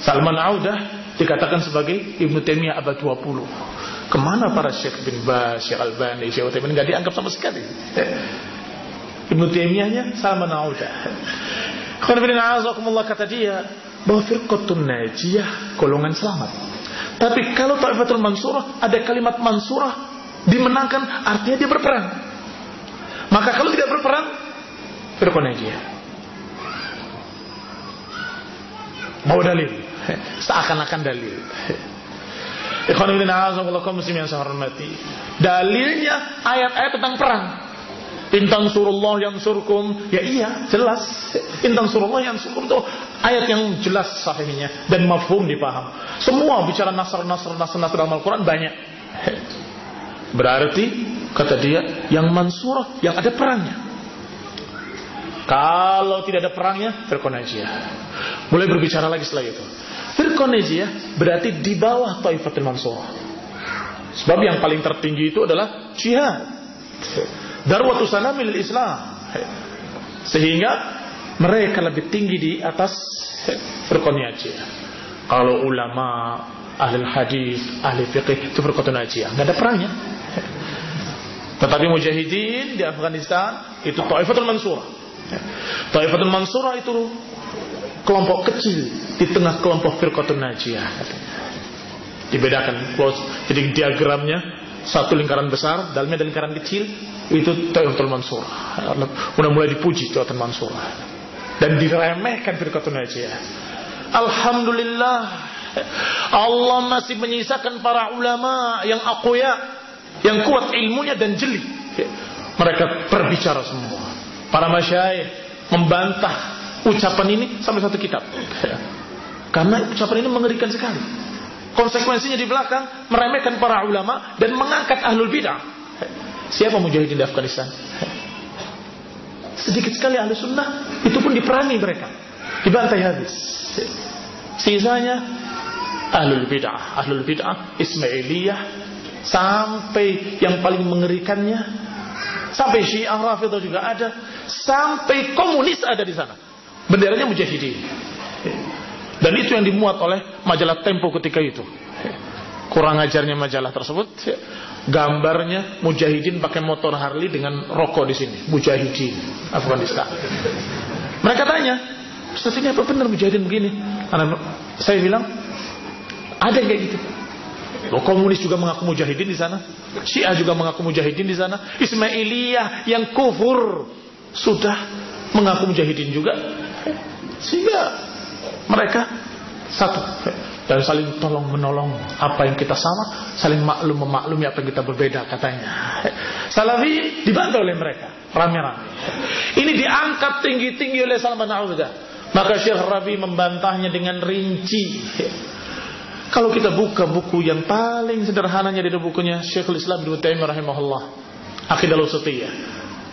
Salman Audah dikatakan sebagai Ibn Taimiyah abad 20. Kemana para Syekh bin Baz, Syekh Albani, Syekh Utsaimin, nggak dianggap sama sekali. Ibn Taimiyahnya Salman Audah. Kata dia bahwa firqatun najiyah golongan selamat. Tapi kalau ta'ifatul mansurah, ada kalimat mansurah dimenangkan, artinya dia berperang. Maka kalau tidak berperang, firqatun najiyah. Mau dalil, seakan-akan dalil. Ikhwan fillah, a'azakumullah muslimin yang saya hormati. Dalilnya ayat-ayat tentang perang. Intan surullah yang surkum, ya iya jelas. Intan surullah yang surkum itu ayat yang jelas sahihnya dan mafhum dipaham. Semua bicara nasr dalam Al-Quran banyak. Berarti kata dia yang mansurah, yang ada perangnya. Kalau tidak ada perangnya, firqah najiyah. Mulai berbicara lagi setelah itu. Firqah najiyah berarti di bawah taifatul mansurah. Sebab yang paling tertinggi itu adalah jihad. Darwatu salamil Islam. Sehingga mereka lebih tinggi di atas firqah najiyah. Kalau ulama, ahli hadis, ahli fiqih itu firqah najiyah, enggak ada perangnya. Tetapi mujahidin di Afghanistan itu Taifatul Mansurah. Taifatul Mansurah itu kelompok kecil di tengah kelompok firqah najiyah. Dibedakan. Jadi diagramnya satu lingkaran besar, dalamnya ada lingkaran kecil, itu Taifatul Mansurah. Mulai dipuji Taifatul Mansurah dan diremehkan firqatun najiyah. Alhamdulillah, Allah masih menyisakan para ulama yang aqwiya, yang kuat ilmunya dan jeli. Mereka berbicara semua. Para masyayikh membantah ucapan ini sampai satu kitab. Karena ucapan ini mengerikan sekali. Konsekuensinya di belakang meremehkan para ulama dan mengangkat ahlul bid'ah. Siapa mujahidin di Afghanistan? Sedikit sekali ahlu sunnah, itu pun diperangi mereka, dibantai habis. Sisanya ahlul bid'ah Ismailiyah, sampai yang paling mengerikannya, sampai Syiah Rafidhah juga ada, sampai komunis ada di sana. Benderanya mujahidin. Dan itu yang dimuat oleh majalah Tempo ketika itu. Kurang ajarnya majalah tersebut, gambarnya mujahidin pakai motor Harley dengan rokok di sini. Mujahidin Afghanistan. Mereka tanya, Ustaz ini apa benar mujahidin begini? Karena saya bilang, ada kayak gitu. Komunis juga mengaku mujahidin di sana. Syiah juga mengaku mujahidin di sana. Ismailiyah yang kufur sudah mengaku mujahidin juga. Sehingga mereka satu dan saling tolong menolong. Apa yang kita sama, saling maklum memaklumi apa yang kita berbeda, katanya. Salafi dibantu oleh mereka rame-rame. Ini diangkat tinggi-tinggi oleh Salman Audah. Maka Syekh Rabi membantahnya dengan rinci. Kalau kita buka buku yang paling sederhananya dari bukunya Syekhul Islam Ibnu Taimiyah rahimahullah, Aqidahul Wasithiyah,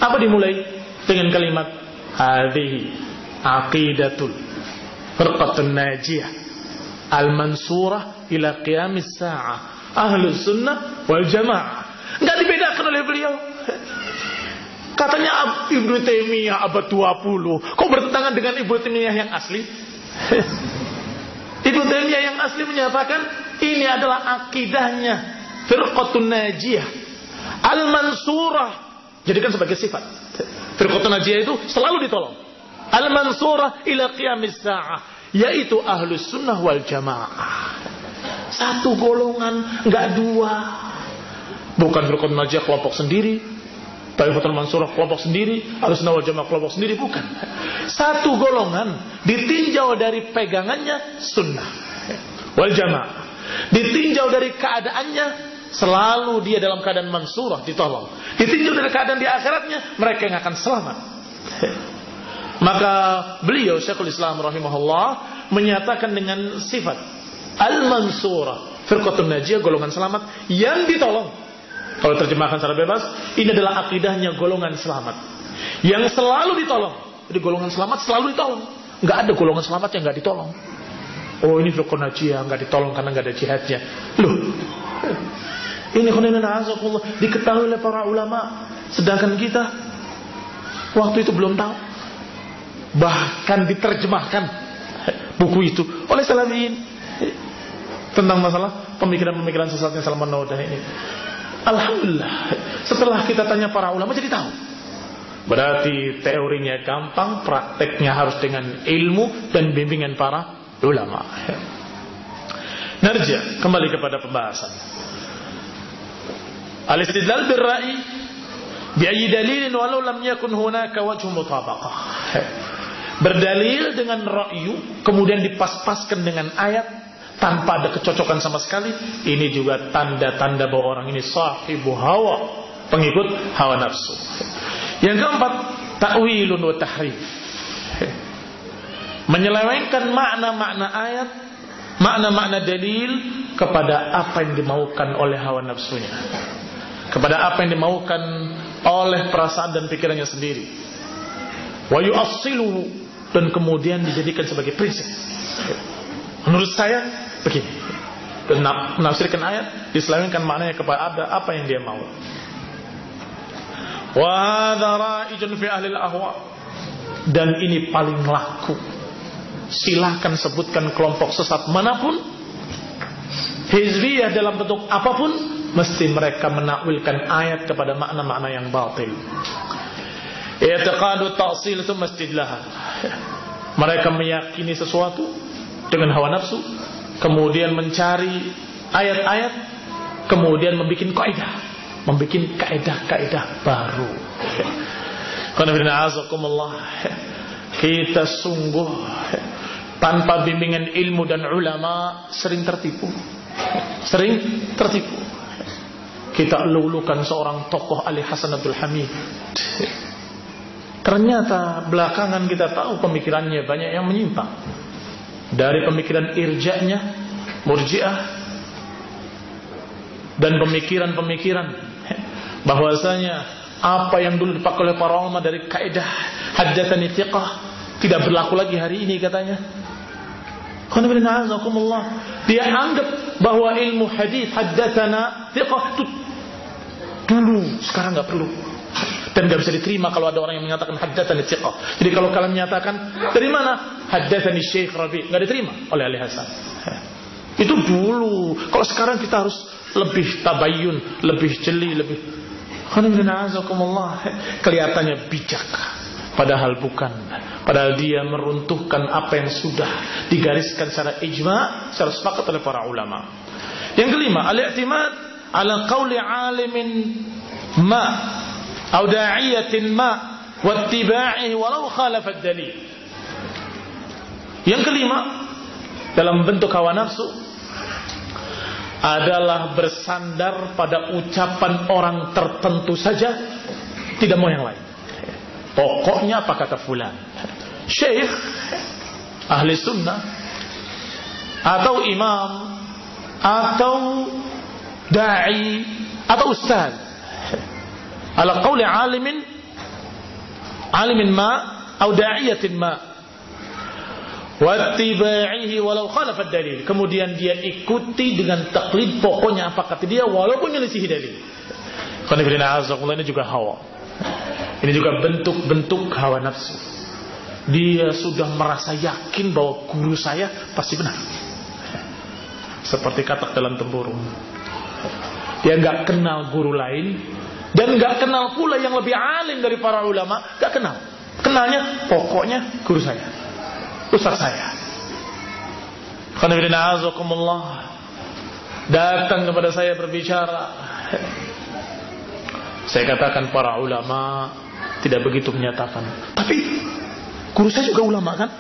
apa dimulai dengan kalimat hadhihi aqidatul firqatun najiyah al-mansurah ila qiyamis sa'ah ahlus sunnah wal jamaah. Nggak dibedakan oleh beliau. Katanya Ibnu Taimiyah abad 20. Kok bertentangan dengan Ibnu Taimiyah yang asli? Ibnu Taimiyah yang asli menyatakan ini adalah akidahnya Firqatun Najiyah Al-Mansurah. Jadikan sebagai sifat. Firqatun Najiyah itu selalu ditolong. Al-Mansurah ila qiyamis sa'ah, yaitu Ahlus Sunnah wal Jamaah. Satu golongan, enggak dua. Bukan Firqatun Najiyah kelompok sendiri, Taifatul Mansurah kelompok sendiri, Ahlus Sunnah wal Jamaah kelompok sendiri, bukan. Satu golongan ditinjau dari pegangannya sunnah wal Jamaah. Ditinjau dari keadaannya, selalu dia dalam keadaan mansurah, ditolong. Ditinjau dari keadaan di akhiratnya, mereka yang akan selamat. Maka beliau Syekhul Islam rahimahullah menyatakan dengan sifat Al-Mansurah, Firqatun Najiyah, golongan selamat yang ditolong. Kalau terjemahkan secara bebas, ini adalah akidahnya golongan selamat yang selalu ditolong. Jadi golongan selamat selalu ditolong. Enggak ada golongan selamat yang enggak ditolong. Oh, ini Firqatun Najiyah enggak ditolong karena enggak ada jihadnya. Loh, ini khonainan diketahui oleh para ulama, sedangkan kita waktu itu belum tahu. Bahkan diterjemahkan buku itu oleh salafiyin tentang masalah pemikiran-pemikiran sesatnya Salman Naudah ini. Alhamdulillah, setelah kita tanya para ulama jadi tahu. Berarti teorinya gampang, prakteknya harus dengan ilmu dan bimbingan para ulama. Narja, kembali kepada pembahasan. Al-istidlal bil-ra'i bi'ayyi dalilin walau lam yakun hunaka wajhu mutabaqah. Berdalil dengan ra'yu, kemudian dipas-paskan dengan ayat tanpa ada kecocokan sama sekali. Ini juga tanda-tanda bahwa orang ini sahibu hawa, pengikut hawa nafsu. Yang keempat, ta'wilun wa tahrif. Menyelewengkan makna-makna ayat, makna-makna dalil kepada apa yang dimaukan oleh hawa nafsunya, kepada apa yang dimaukan oleh perasaan dan pikirannya sendiri. Wa yu'assiluhu, dan kemudian dijadikan sebagai prinsip. Menurut saya begini. Dan menafsirkan ayat, diselewengkan maknanya kepada apa yang dia mau. Wa hadza ra'ijun fi ahli al-ahwa, dan ini paling laku. Silahkan sebutkan kelompok sesat manapun, hizbiyah dalam bentuk apapun, mesti mereka menakwilkan ayat kepada makna-makna yang batil. I'tiqadu ta'sil itu istidlal. Mereka meyakini sesuatu dengan hawa nafsu, kemudian mencari ayat-ayat, kemudian membuat kaidah baru. Kita sungguh tanpa bimbingan ilmu dan ulama sering tertipu. Kita lulukan seorang tokoh Ali Hasan Abdul Hamid. Ternyata belakangan kita tahu pemikirannya banyak yang menyimpang. Dari pemikiran irja'nya, murji'ah, dan pemikiran-pemikiran bahwasanya apa yang dulu dipakai oleh para ulama dari kaidah haddatsani thiqah tidak berlaku lagi hari ini katanya. Dia anggap bahwa ilmu hadis haddatsana thiqah itu dulu, sekarang enggak perlu. Dan gak bisa diterima kalau ada orang yang menyatakan haddatsani thiqah. Jadi kalau kalian menyatakan dari mana? Haddatsani Syekh Rabi', gak diterima oleh Ali Hasan. Itu dulu. Kalau sekarang kita harus lebih tabayyun, lebih jeli, lebih kelihatannya bijak, padahal bukan. Padahal dia meruntuhkan apa yang sudah digariskan secara ijma', secara sepakat oleh para ulama. Yang kelima, al-i'timad ala qawli alimin ma atau da'iyatin ma wattiba'ihi walau khalafad dalil. Yang kelima, dalam bentuk hawa nafsu, adalah bersandar pada ucapan orang tertentu saja, tidak mau yang lain. Pokoknya apa kata fulan, syekh ahli sunnah, atau imam, atau da'i, atau ustaz, ala qawli alimin ma atau da'iyatin ma wattiba'ihi walau khalafad dalil. Kemudian dia ikuti dengan taklid, pokoknya apa kata dia walaupun menyelisihi dalil. Ini juga hawa. Ini juga bentuk-bentuk hawa nafsu. Dia sudah merasa yakin bahwa guru saya pasti benar. Seperti katak dalam tempurung. Dia nggak kenal guru lain dan nggak kenal pula yang lebih alim dari para ulama. Nggak kenal. Kenalnya pokoknya guru saya, ustaz saya. Datang kepada saya berbicara. Saya katakan para ulama tidak begitu menyatakan. Tapi guru saya juga ulama kan?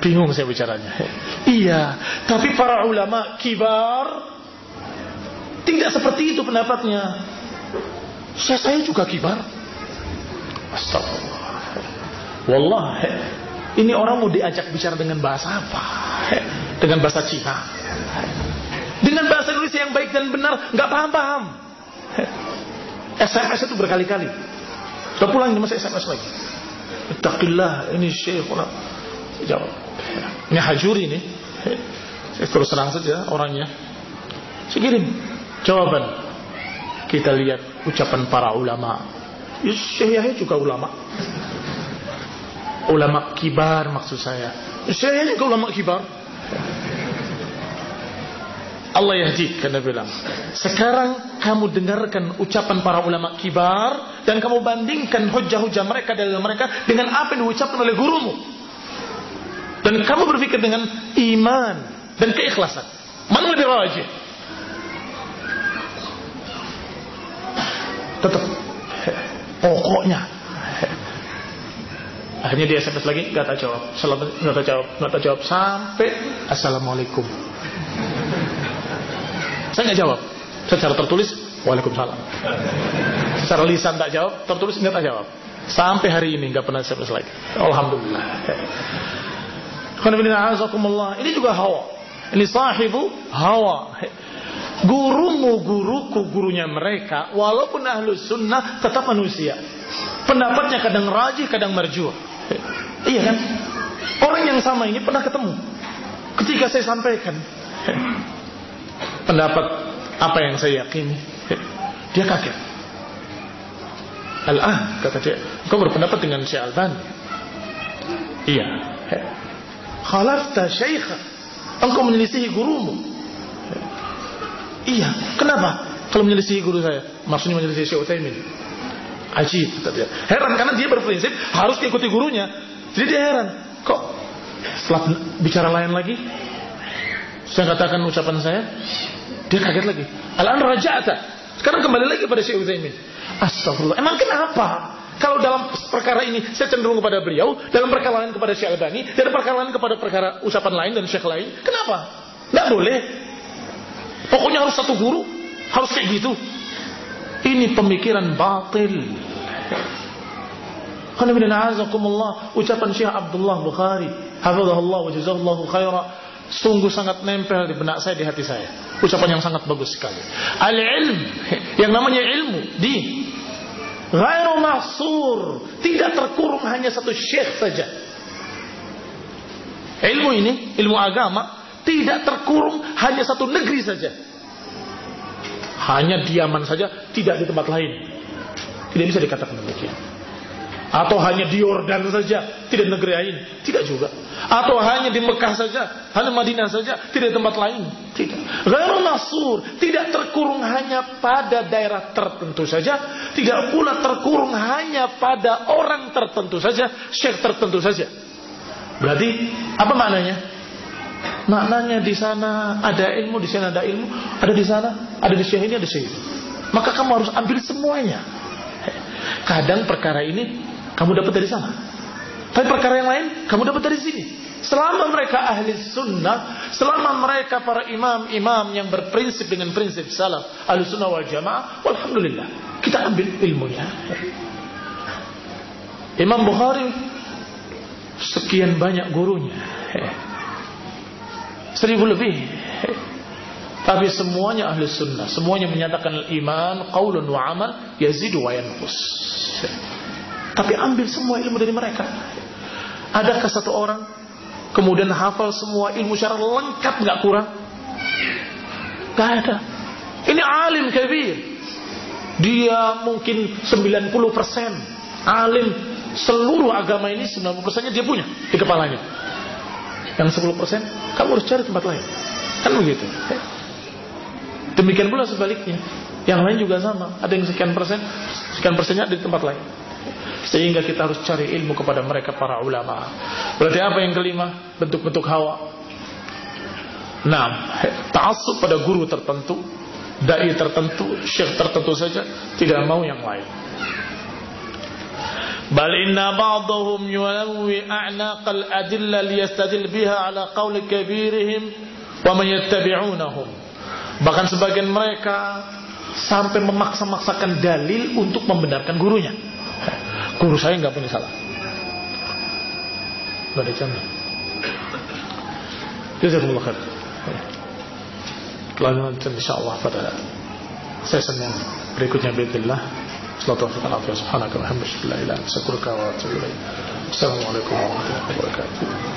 Bingung saya bicaranya. Iya, tapi para ulama kibar tidak seperti itu pendapatnya. Saya juga kibar. Astagfirullah. Wallah, ini orang mau diajak bicara dengan bahasa apa? Dengan bahasa Cina. Dengan bahasa Indonesia yang baik dan benar, nggak paham-paham. SMS itu berkali-kali. Sudah pulang ini masih SMS lagi. Ittaqillah, ini syekh. Jawab. Ini hajuri nih. Saya terus terang saja orangnya. Saya kirim jawaban. Kita lihat ucapan para ulama. Ya, Syekh Yahya juga ulama. Ulama kibar maksud saya. Syekh Yahya juga ulama kibar. Allah yahdi, karena bilang, sekarang kamu dengarkan ucapan para ulama kibar dan kamu bandingkan hujah-hujah mereka dalil mereka dengan apa yang diucapkan oleh gurumu. Dan kamu berpikir dengan iman dan keikhlasan. Mana lebih rajih? Tetap pokoknya. Akhirnya dia SMS lagi, gak tak jawab sampai assalamualaikum. Saya nggak jawab. Secara tertulis, waalaikumsalam. Secara lisan tak jawab, tertulis nggak tak jawab. Sampai hari ini nggak pernah SMS lagi. Alhamdulillah. Ini juga hawa. Ini sahibu hawa. Gurunya mereka, walaupun ahlus sunnah, tetap manusia. Pendapatnya kadang rajih, kadang marjuh. Iya kan? Orang yang sama ini pernah ketemu. Ketika saya sampaikan pendapat apa yang saya yakini, dia kaget. Kata dia, kau berpendapat dengan Syekh Albani? Iya. Khalafta syaikha, engkau menyelisihi gurumu. Iya. Kenapa? Kalau menyelisihi guru saya, maksudnya menyelisihi Syekh Utsaimin. Ajib, kata dia. Heran karena dia berprinsip harus ikuti gurunya. Jadi dia heran, kok setelah bicara lain lagi, saya katakan ucapan saya, dia kaget lagi. Al-an raja'ata. Sekarang kembali lagi pada Syekh Utsaimin. Astagfirullah. Emang kenapa? Kalau dalam perkara ini saya cenderung kepada beliau, dalam perkara lain kepada Syekh Albani, dalam perkara lain kepada perkara ucapan lain dan syekh lain, kenapa? Tidak boleh. Pokoknya harus satu guru, harus kayak gitu. Ini pemikiran batil. Ucapan Syekh Abdullah Bukhari, hafizahullah wa jazahullahu khaira, sungguh sangat nempel di benak saya, di hati saya. Ucapan yang sangat bagus sekali. Al-ilm, yang namanya ilmu, ghairu mahsur, tidak terkurung hanya satu syekh saja. Ilmu ini, ilmu agama, tidak terkurung hanya satu negeri saja. Hanya diaman saja, tidak di tempat lain. Tidak bisa dikatakan demikian. Atau hanya di Yordan saja, tidak di negeri lain, tidak juga. Atau hanya di Mekah saja, hanya Madinah saja, tidak di tempat lain, tidak. Ghairu mahsur, tidak terkurung hanya pada daerah tertentu saja, tidak pula terkurung hanya pada orang tertentu saja, syekh tertentu saja. Berarti apa maknanya? Maknanya di sana ada ilmu, di sana ada ilmu, ada di sana, ada di syekh ini, ada syekh ini. Maka kamu harus ambil semuanya. Kadang perkara ini kamu dapat dari sana, tapi perkara yang lain kamu dapat dari sini. Selama mereka ahli sunnah, selama mereka para imam-imam yang berprinsip dengan prinsip salaf ahli sunnah wal jamaah, alhamdulillah kita ambil ilmunya. Imam Bukhari sekian banyak gurunya, 1000 lebih, tapi semuanya ahli sunnah, semuanya menyatakan iman qaulun wa amal yazidu wa yanqus. Tapi ambil semua ilmu dari mereka. Adakah satu orang kemudian hafal semua ilmu secara lengkap, nggak kurang? Nggak ada. Ini alim kabir. Dia mungkin 90% alim, seluruh agama ini 90%-nya dia punya di kepalanya. Yang 10% kamu harus cari tempat lain. Kan begitu. Demikian pula sebaliknya. Yang lain juga sama. Ada yang sekian persennya di tempat lain. Sehingga kita harus cari ilmu kepada mereka para ulama. Berarti apa yang kelima? Bentuk-bentuk hawa. Nah, ta'assub pada guru tertentu, dai tertentu, syekh tertentu saja, tidak mau yang lain. Bal inna ba'dahum yunawi a'naqal adilla liyastadil biha ala qawli kabirihim wa man yattabi'unahum. Bahkan sebagian mereka sampai memaksa-maksakan dalil untuk membenarkan gurunya. Guru saya enggak punya salah. Enggak ada contoh. Jazakumullah khair. Lanjutkan insyaallah pada sesi yang berikutnya bismillah. Subhanaka wa bihamdika la ilaha illa anta astaghfiruka wa atubu ilaik. Assalamualaikum warahmatullahi wabarakatuh.